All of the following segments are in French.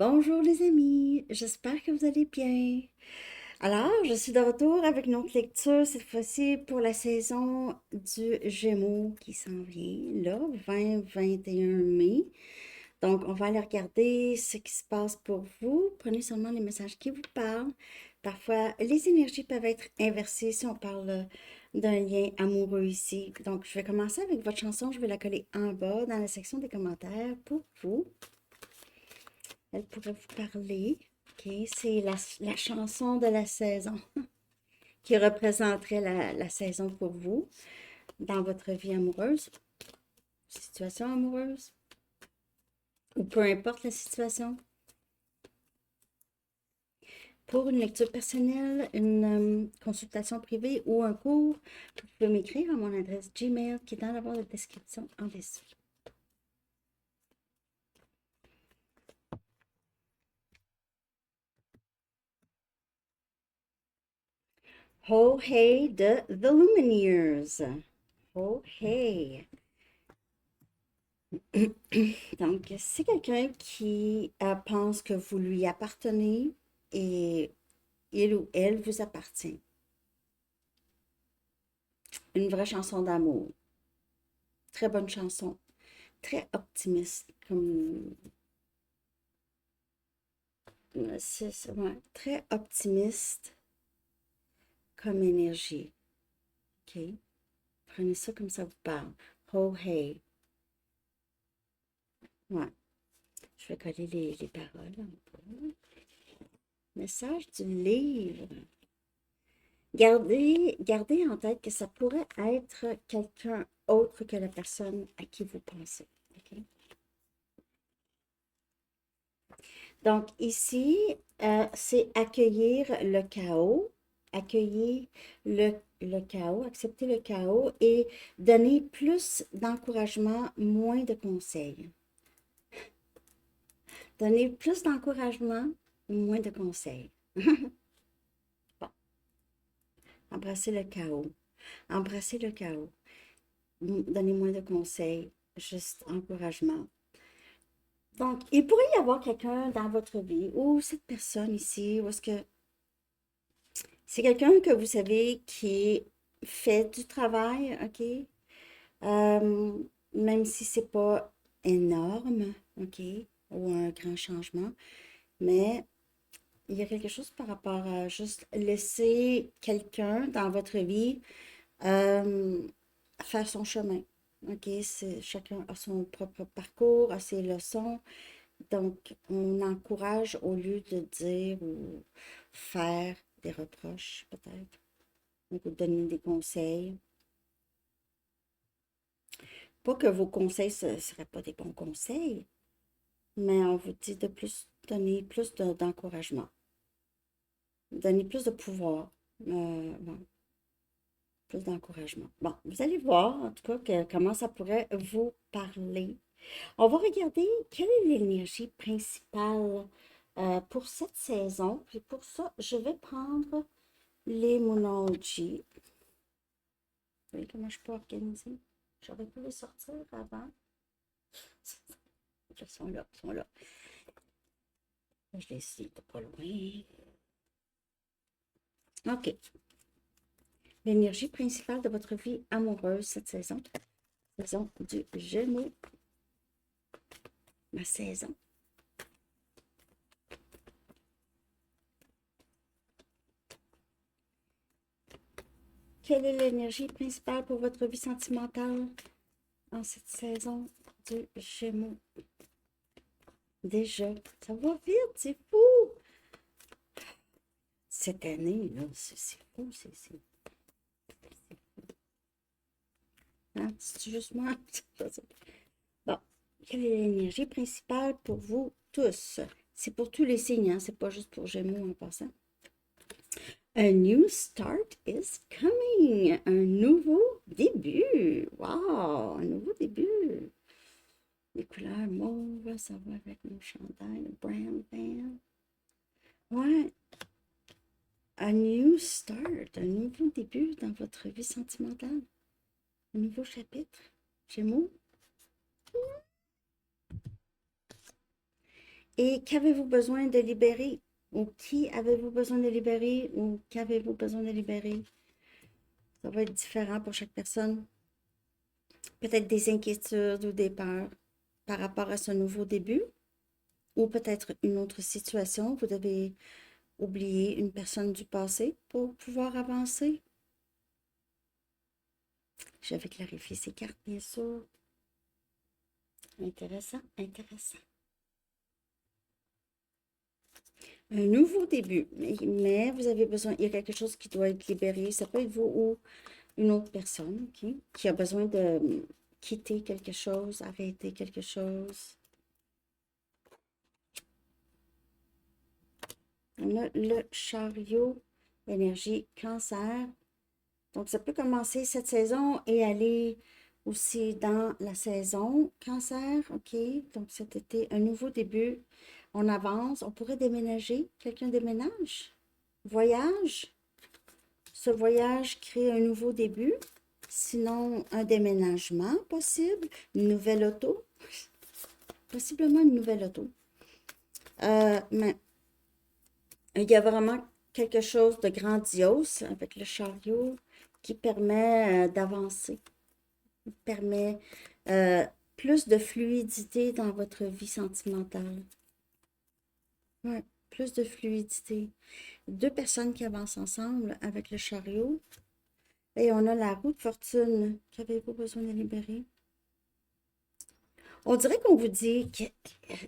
Bonjour les amis, j'espère que vous allez bien. Alors, je suis de retour avec une autre lecture, cette fois-ci pour la saison du Gémeaux qui s'en vient, là, 20-21 mai. Donc, on va aller regarder ce qui se passe pour vous. Prenez seulement les messages qui vous parlent. Parfois, les énergies peuvent être inversées si on parle d'un lien amoureux ici. Donc, je vais commencer avec votre chanson. Je vais la coller en bas dans la section des commentaires pour vous. Elle pourrait vous parler. OK, c'est la chanson de la saison qui représenterait la saison pour vous dans votre vie amoureuse, situation amoureuse, ou peu importe la situation. Pour une lecture personnelle, une consultation privée ou un cours, vous pouvez m'écrire à mon adresse Gmail qui est dans la barre de description en dessous. Ho Hey de The Lumineers. Ho Hey. Donc, c'est quelqu'un qui pense que vous lui appartenez et il ou elle vous appartient. Une vraie chanson d'amour. Très bonne chanson. Très optimiste. Comme, ouais, très optimiste comme énergie. OK? Prenez ça comme ça vous parle. Ho, hey. Ouais. Je vais coller les paroles un peu. Message du livre. Gardez en tête que ça pourrait être quelqu'un autre que la personne à qui vous pensez. OK? Donc ici, c'est accueillir le chaos, accueillir le chaos, accepter le chaos et donner plus d'encouragement, moins de conseils. Donner plus d'encouragement, moins de conseils. Bon, embrasser le chaos. Embrasser le chaos. Donner moins de conseils, juste encouragement. Donc, il pourrait y avoir quelqu'un dans votre vie ou cette personne ici, où est-ce que c'est quelqu'un que vous savez qui fait du travail, OK? Euh, Même si c'est pas énorme, OK? Ou un grand changement, mais il y a quelque chose par rapport à juste laisser quelqu'un dans votre vie euh, faire son chemin. OK? Chacun a son propre parcours, a ses leçons. Donc, on encourage au lieu de dire ou faire des reproches, peut-être. Donc, vous donner des conseils. Pas que vos conseils ne seraient pas des bons conseils, mais on vous dit de plus donner plus d'encouragement, donner plus de pouvoir, bon, plus d'encouragement. Bon, vous allez voir en tout cas comment ça pourrait vous parler. On va regarder quelle est l'énergie principale pour cette saison. Puis pour ça, je vais prendre les Monology. Vous voyez comment je peux organiser? J'aurais pu les sortir avant. Ils sont là, ils sont là. Je les cite pas loin. OK. L'énergie principale de votre vie amoureuse cette saison. Saison du Gémeaux. Ma saison. Quelle est l'énergie principale pour votre vie sentimentale en cette saison du Gémeaux? Déjà, ça va vite, c'est fou! Cette année, là, c'est fou, c'est... Hein? C'est juste moi? Bon, quelle est l'énergie principale pour vous tous? C'est pour tous les signes, hein? C'est pas juste pour Gémeaux en passant. A new start is coming. Un nouveau début. Wow, un nouveau début. Les couleurs mauves, ça va avec mon chandail, le brand band. Ouais, a new start, un nouveau début dans votre vie sentimentale. Un nouveau chapitre. Gémeaux. Et qu'avez-vous besoin de libérer? Ou qui avez-vous besoin de libérer? Ou qu'avez-vous besoin de libérer? Ça va être différent pour chaque personne. Peut-être des inquiétudes ou des peurs par rapport à ce nouveau début. Ou peut-être une autre situation. Vous devez oublier une personne du passé pour pouvoir avancer. Je vais clarifier ces cartes, bien sûr. Intéressant, intéressant. Un nouveau début, mais vous avez besoin, il y a quelque chose qui doit être libéré. Ça peut être vous ou une autre personne, ok, qui a besoin de quitter quelque chose, arrêter quelque chose. On a le chariot, énergie cancer. Donc, ça peut commencer cette saison et aller aussi dans la saison cancer, ok? Donc, cet été, un nouveau début. On avance, on pourrait déménager. Quelqu'un déménage? Voyage? Ce voyage crée un nouveau début. Sinon, un déménagement possible. Une nouvelle auto. Possiblement une nouvelle auto. Mais il y a vraiment quelque chose de grandiose avec le chariot qui permet d'avancer, permet plus de fluidité dans votre vie sentimentale. Ouais, plus de fluidité. Deux personnes qui avancent ensemble avec le chariot. Et on a la roue de fortune. Qu'avez-vous besoin de libérer? On dirait qu'on vous dit que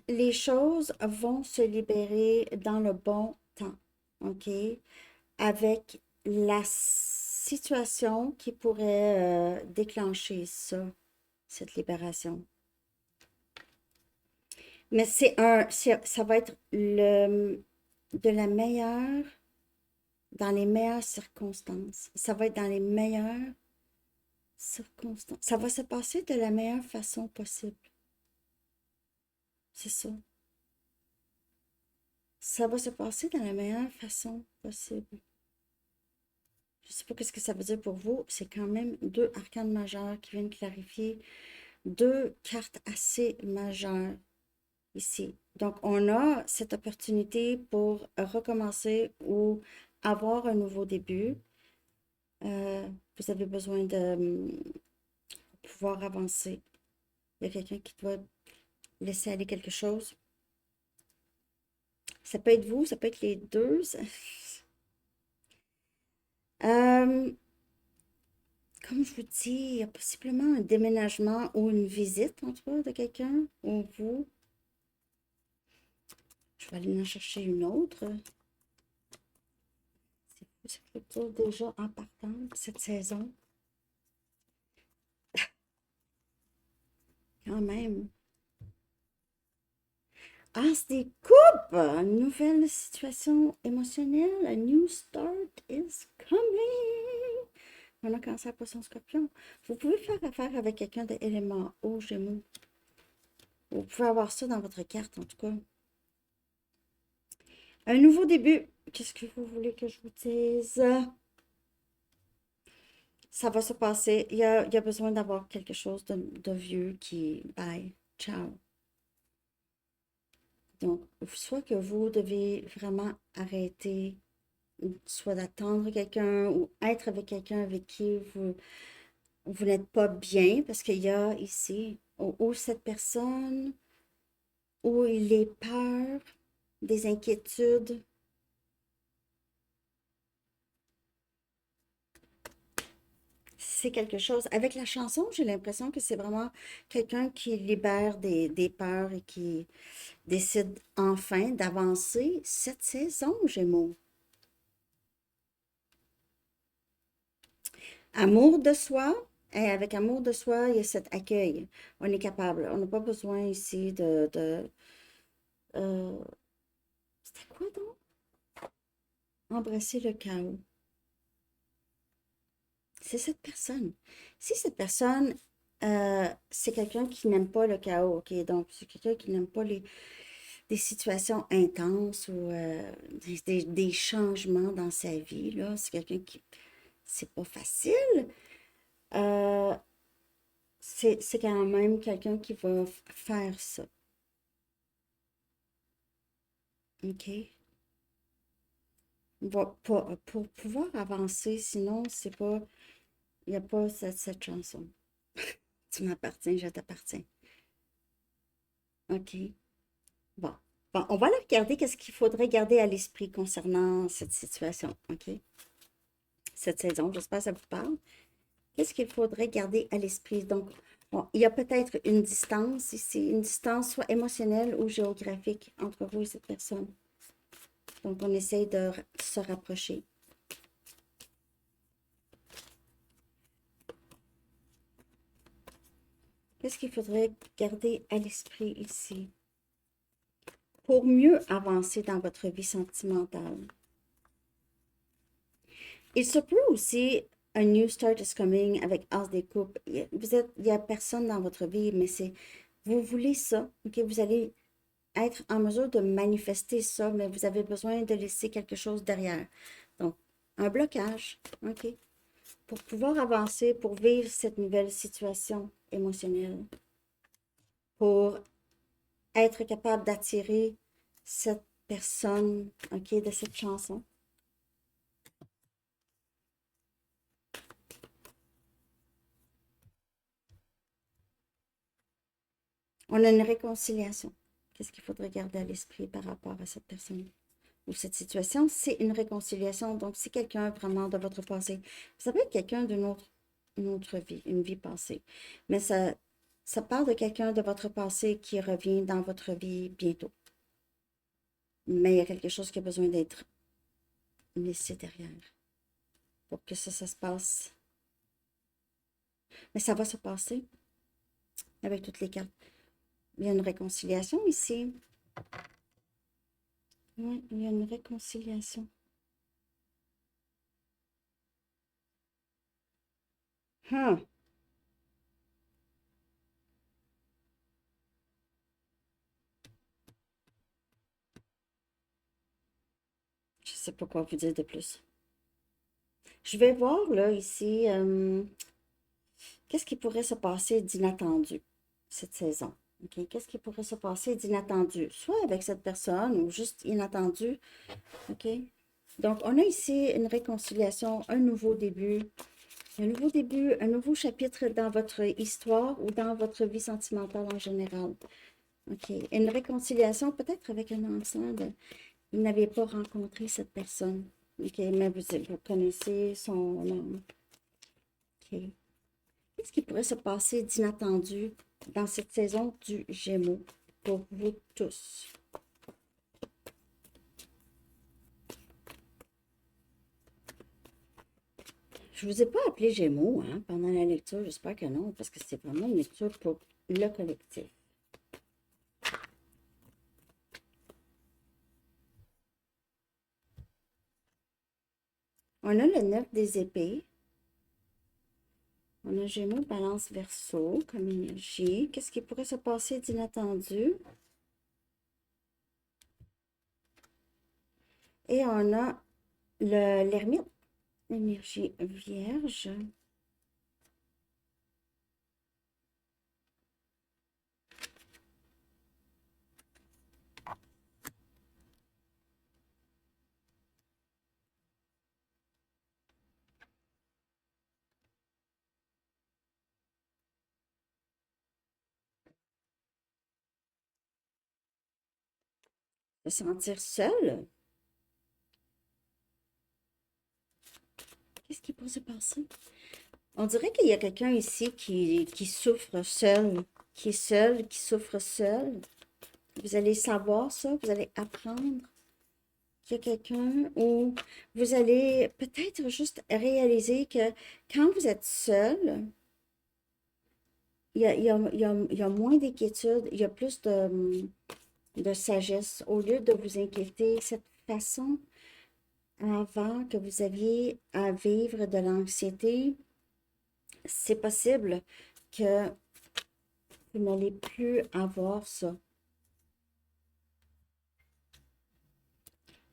les choses vont se libérer dans le bon temps. OK? Avec la situation qui pourrait déclencher ça, cette libération. Mais ça va être de la meilleure, dans les meilleures circonstances. Ça va être dans les meilleures circonstances. Ça va se passer de la meilleure façon possible. C'est ça. Ça va se passer dans la meilleure façon possible. Je ne sais pas ce que ça veut dire pour vous. C'est quand même deux arcanes majeures qui viennent clarifier deux cartes assez majeures ici. Donc, on a cette opportunité pour recommencer ou avoir un nouveau début. Vous avez besoin de pouvoir avancer. Il y a quelqu'un qui doit laisser aller quelque chose. Ça peut être vous, ça peut être les deux. Comme je vous dis, il y a possiblement un déménagement ou une visite, en tout cas, de quelqu'un, ou vous. Je vais aller en chercher une autre. C'est plutôt déjà en partant cette saison. Quand même. Ah, c'est des coupes! Une nouvelle situation émotionnelle. A new start is coming. On a commencé à poisson scorpion. Vous pouvez faire affaire avec quelqu'un de élément eau, Gémeaux. Vous pouvez avoir ça dans votre carte, en tout cas. Un nouveau début. Qu'est-ce que vous voulez que je vous dise? Ça va se passer. Il y a besoin d'avoir quelque chose de vieux qui... Bye. Ciao. Donc, soit que vous devez vraiment arrêter, soit d'attendre quelqu'un ou être avec quelqu'un avec qui vous n'êtes pas bien, parce qu'il y a ici, ou cette personne, ou les peurs, des inquiétudes. C'est quelque chose. Avec la chanson, j'ai l'impression que c'est vraiment quelqu'un qui libère des peurs et qui décide enfin d'avancer cette saison, Gémeaux. Amour de soi. Et avec amour de soi, il y a cet accueil. On est capable. On n'a pas besoin ici euh, c'était quoi donc? Embrasser le chaos. C'est cette personne. Si cette personne, c'est quelqu'un qui n'aime pas le chaos, ok? Donc, c'est quelqu'un qui n'aime pas des situations intenses ou des changements dans sa vie, là. C'est quelqu'un qui, c'est pas facile. Euh, c'est quand même quelqu'un qui va faire ça. OK? Pour pouvoir avancer, sinon, c'est pas, il n'y a pas cette chanson. Tu m'appartiens, je t'appartiens. OK. Bon. Bon, on va aller regarder qu'est-ce qu'il faudrait garder à l'esprit concernant cette situation. OK? Cette saison, j'espère que ça vous parle. Qu'est-ce qu'il faudrait garder à l'esprit? Donc, bon, il y a peut-être une distance ici, une distance soit émotionnelle ou géographique entre vous et cette personne. Donc, on essaye de se rapprocher. Qu'est-ce qu'il faudrait garder à l'esprit ici pour mieux avancer dans votre vie sentimentale? Il se peut aussi un new start is coming avec As des coupes. Il n'y a personne dans votre vie, mais vous voulez ça, ok? Vous allez être en mesure de manifester ça, mais vous avez besoin de laisser quelque chose derrière. Donc, un blocage, ok? Pour pouvoir avancer, pour vivre cette nouvelle situation émotionnelle, pour être capable d'attirer cette personne, ok, de cette chanson. On a une réconciliation. Qu'est-ce qu'il faudrait garder à l'esprit par rapport à cette personne ou cette situation? C'est une réconciliation. Donc, c'est quelqu'un vraiment de votre passé. Ça peut être quelqu'un une autre vie, une vie passée. Mais ça parle de quelqu'un de votre passé qui revient dans votre vie bientôt. Mais il y a quelque chose qui a besoin d'être laissé derrière pour que ça se passe. Mais ça va se passer avec toutes les cartes. Il y a une réconciliation ici. Oui, il y a une réconciliation. Hum. Je ne sais pas quoi vous dire de plus. Je vais voir là ici, qu'est-ce qui pourrait se passer d'inattendu cette saison. OK? Qu'est-ce qui pourrait se passer d'inattendu, soit avec cette personne ou juste inattendu. OK? Donc, on a ici une réconciliation, un nouveau début, un nouveau chapitre dans votre histoire ou dans votre vie sentimentale en général. OK? Une réconciliation peut-être avec un enfant. Vous n'avez pas rencontré cette personne. OK? Mais vous connaissez son nom. OK? Qu'est-ce qui pourrait se passer d'inattendu dans cette saison du Gémeaux pour vous tous? Je ne vous ai pas appelé Gémeaux pendant la lecture, j'espère que non, parce que c'est vraiment une lecture pour le collectif. On a le 9 des épées. On a Gémeaux, Balance, Verseau comme énergie. Qu'est-ce qui pourrait se passer d'inattendu? Et on a l'ermite, énergie vierge. Se sentir seul. Qu'est-ce qui pourrait se passer? On dirait qu'il y a quelqu'un ici qui souffre seul, qui est seul, qui souffre seul. Vous allez savoir ça, vous allez apprendre qu'il y a quelqu'un où vous allez peut-être juste réaliser que quand vous êtes seul, il y a moins d'inquiétude, il y a plus de sagesse. Au lieu de vous inquiéter, cette façon avant que vous aviez à vivre de l'anxiété, c'est possible que vous n'allez plus avoir ça.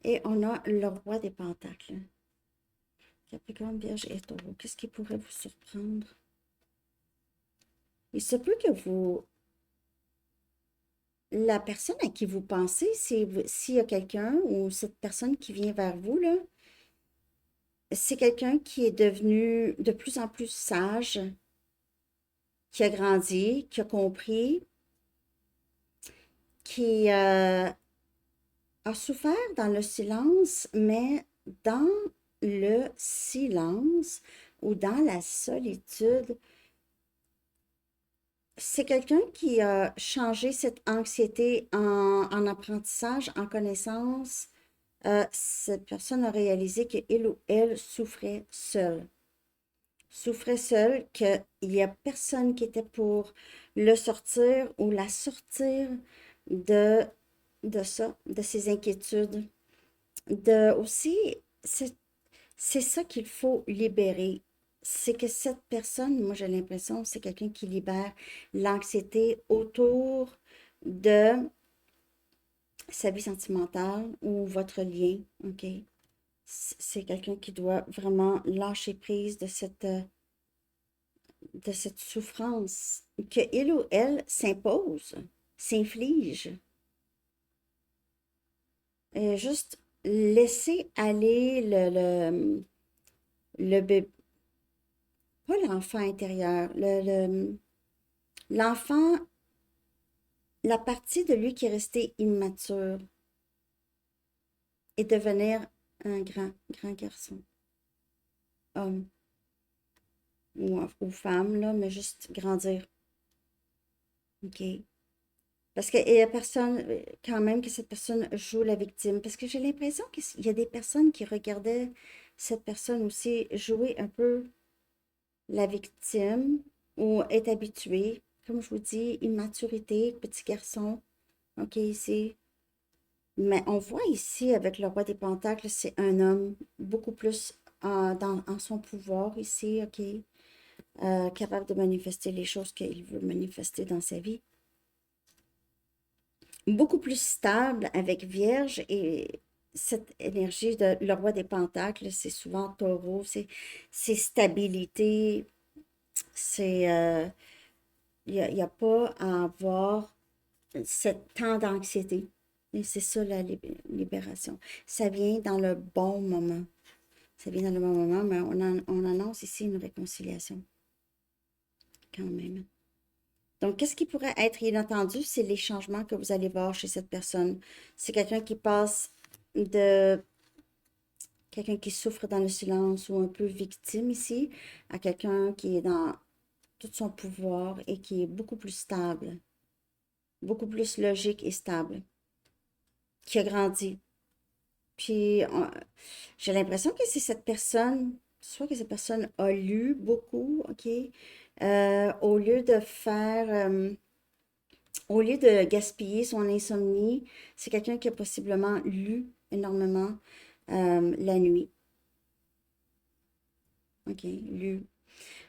Et on a le roi des pentacles. Capricorne, Vierge et Taureau. Qu'est-ce qui pourrait vous surprendre? Il se peut que la personne à qui vous pensez, s'il y a quelqu'un ou cette personne qui vient vers vous, là, c'est quelqu'un qui est devenu de plus en plus sage, qui a grandi, qui a compris, qui a souffert dans le silence, mais dans le silence ou dans la solitude, c'est quelqu'un qui a changé cette anxiété en apprentissage, en connaissance. Cette personne a réalisé qu'il ou elle souffrait seul, qu'il n'y a personne qui était pour le sortir ou la sortir de, de ça, de ses inquiétudes. Aussi, c'est ça qu'il faut libérer. C'est que cette personne, moi j'ai l'impression, c'est quelqu'un qui libère l'anxiété autour de sa vie sentimentale ou votre lien, OK? C'est quelqu'un qui doit vraiment lâcher prise de cette souffrance que il ou elle s'impose, s'inflige. Et juste laisser aller le bébé, pas l'enfant intérieur, l'enfant, la partie de lui qui est restée immature et devenir un grand garçon, homme ou femme, là, mais juste grandir. OK? Parce qu'il y a personne, quand même, que cette personne joue la victime. Parce que j'ai l'impression qu'il y a des personnes qui regardaient cette personne aussi jouer un peu la victime ou est habituée. Comme je vous dis, immaturité, petit garçon. OK, ici. Mais on voit ici, avec le roi des Pentacles, c'est un homme beaucoup plus en son pouvoir ici, OK? Capable de manifester les choses qu'il veut manifester dans sa vie. Beaucoup plus stable avec Vierge et cette énergie de le roi des Pentacles, c'est souvent Taureau, c'est stabilité, c'est il n'y a pas à avoir cette temps d'anxiété. Et c'est ça la libération. Ça vient dans le bon moment. Ça vient dans le bon moment, mais on annonce ici une réconciliation quand même. Donc, qu'est-ce qui pourrait être inattendu? C'est les changements que vous allez voir chez cette personne. C'est quelqu'un qui passe de quelqu'un qui souffre dans le silence ou un peu victime ici, à quelqu'un qui est dans tout son pouvoir et qui est beaucoup plus stable, beaucoup plus logique et stable, qui a grandi. Puis, j'ai l'impression que c'est cette personne, soit que cette personne a lu beaucoup, OK? Au lieu de au lieu de gaspiller son insomnie, c'est quelqu'un qui a possiblement lu énormément la nuit. OK? Lu.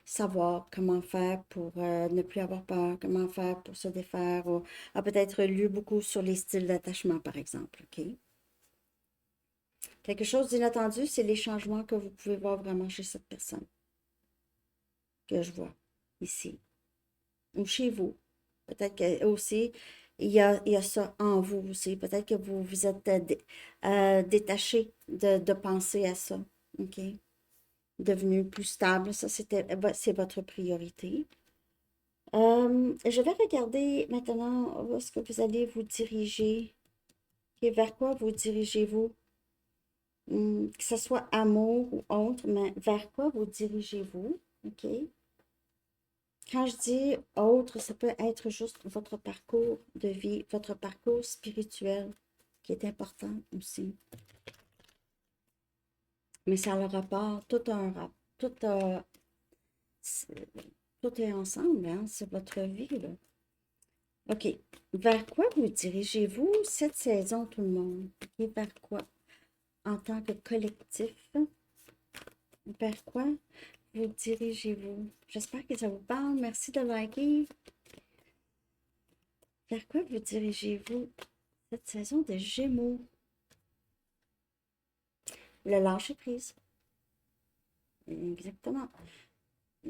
Savoir comment faire pour ne plus avoir peur, comment faire pour se défaire, ou a peut-être lu beaucoup sur les styles d'attachement, par exemple. OK? Quelque chose d'inattendu, c'est les changements que vous pouvez voir vraiment chez cette personne que je vois ici. Ou chez vous. Peut-être que aussi, il y a ça en vous aussi. Peut-être que vous vous êtes détaché de penser à ça. OK? Devenu plus stable. Ça, c'est votre priorité. Je vais regarder maintenant où est-ce que vous allez vous diriger. Et vers quoi vous dirigez-vous? Que ce soit amour ou autre, mais vers quoi vous dirigez-vous? OK? Quand je dis autre, ça peut être juste votre parcours de vie, votre parcours spirituel qui est important aussi. Mais ça a le rapport, tout, tout est ensemble, hein, c'est votre vie, là. OK. Vers quoi vous dirigez-vous cette saison, tout le monde? OK, vers quoi? En tant que collectif, vers quoi vous dirigez-vous? J'espère que ça vous parle. Merci de liker. Vers quoi vous dirigez-vous cette saison de Gémeaux? Le lâcher prise. Exactement.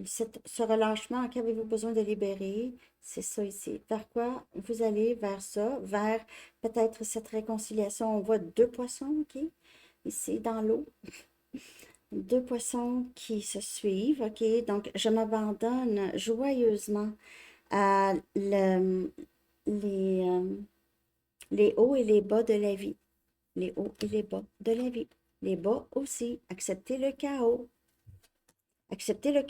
ce relâchement, qu'avez-vous besoin de libérer? C'est ça ici. Vers quoi vous allez? Vers ça, vers peut-être cette réconciliation. On voit deux poissons, OK? Ici, dans l'eau. Deux poissons qui se suivent, OK? Donc, je m'abandonne joyeusement à les hauts et les bas de la vie. Les hauts et les bas de la vie. Les bas aussi. Accepter le chaos. Accepter le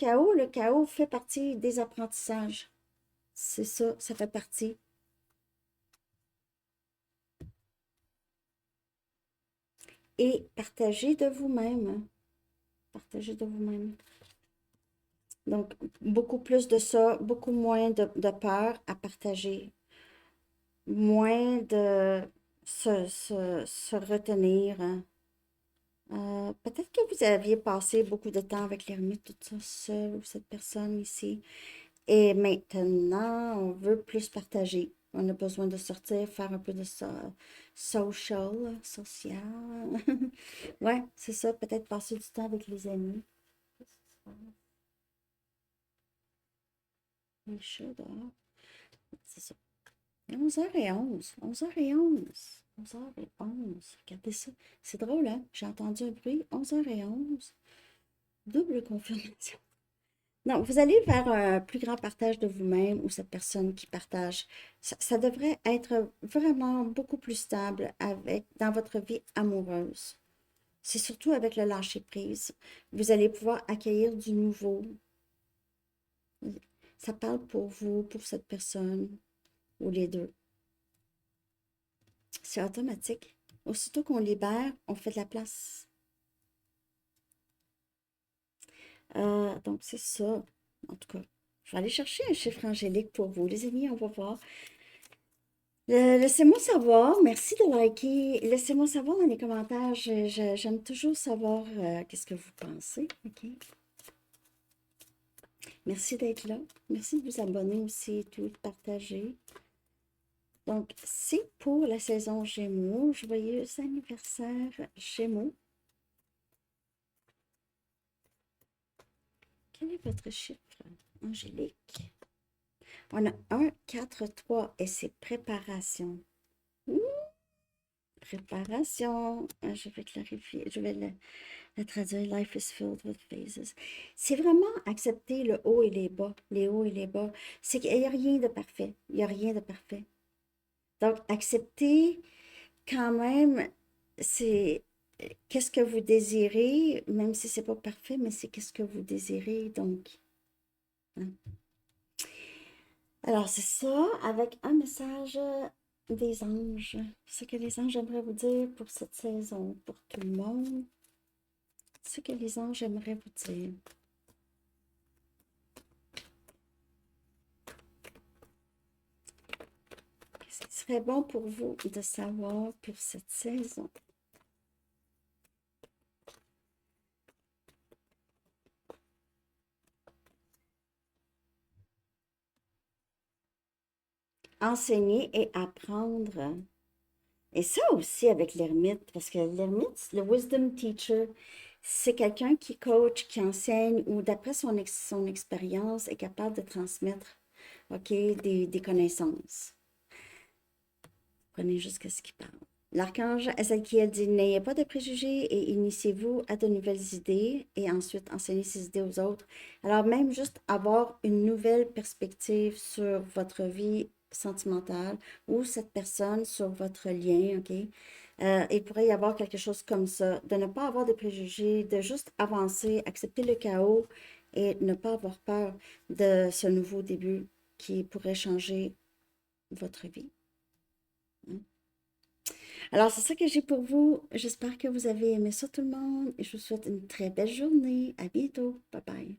chaos fait partie des apprentissages. C'est ça, ça fait partie. Et partager de vous-même. Partager de vous-même. Donc, beaucoup plus de ça, beaucoup moins de peur à partager. Moins de se retenir. Peut-être que vous aviez passé beaucoup de temps avec l'ermite, tout ça, seul, ou cette personne ici. Et maintenant, on veut plus partager. On a besoin de sortir, faire un peu de ça, social. Ouais, c'est ça, peut-être passer du temps avec les amis. Les chats dehors. C'est ça. 11h11. 11h11. 11h11. Regardez ça. C'est drôle, hein? J'ai entendu un bruit. 11h11. Double confirmation. Non, vous allez vers un plus grand partage de vous-même ou cette personne qui partage. Ça devrait être vraiment beaucoup plus stable dans votre vie amoureuse. C'est surtout avec le lâcher-prise. Vous allez pouvoir accueillir du nouveau. Ça parle pour vous, pour cette personne ou les deux. C'est automatique. Aussitôt qu'on libère, on fait de la place. Donc, c'est ça. En tout cas, je vais aller chercher un chiffre angélique pour vous. Les amis, on va voir. Laissez-moi savoir. Merci de liker. Laissez-moi savoir dans les commentaires. J'aime toujours savoir qu'est-ce que vous pensez. OK? Merci d'être là. Merci de vous abonner aussi et tout, de partager. Donc, c'est pour la saison Gémeaux. Joyeux anniversaire Gémeaux. Quel est votre chiffre angélique? On a 1, 4, 3 et c'est préparation. Préparation. Je vais clarifier. Je vais le traduire. Life is filled with phases. C'est vraiment accepter le haut et les bas. Les hauts et les bas. C'est qu'il n'y a rien de parfait. Il n'y a rien de parfait. Donc, accepter quand même, c'est qu'est-ce que vous désirez, même si c'est pas parfait, mais c'est qu'est-ce que vous désirez. Donc, hein. Alors, c'est ça, avec un message des anges. Ce que les anges aimeraient vous dire pour cette saison, pour tout le monde. Ce que les anges aimeraient vous dire. Qu'est-ce qui serait bon pour vous de savoir pour cette saison? Enseigner et apprendre. Et ça aussi avec l'ermite, parce que l'ermite, le wisdom teacher, c'est quelqu'un qui coach, qui enseigne ou d'après son expérience est capable de transmettre, OK, des connaissances. Prenez juste ce qu'il parle. L'archange Ezekiel dit, n'ayez pas de préjugés et initiez-vous à de nouvelles idées et ensuite enseignez ces idées aux autres. Alors même juste avoir une nouvelle perspective sur votre vie sentimentale ou cette personne sur votre lien, OK? Il pourrait y avoir quelque chose comme ça, de ne pas avoir de préjugés, de juste avancer, accepter le chaos et ne pas avoir peur de ce nouveau début qui pourrait changer votre vie. Alors, c'est ça que j'ai pour vous. J'espère que vous avez aimé ça tout le monde et je vous souhaite une très belle journée. À bientôt. Bye bye.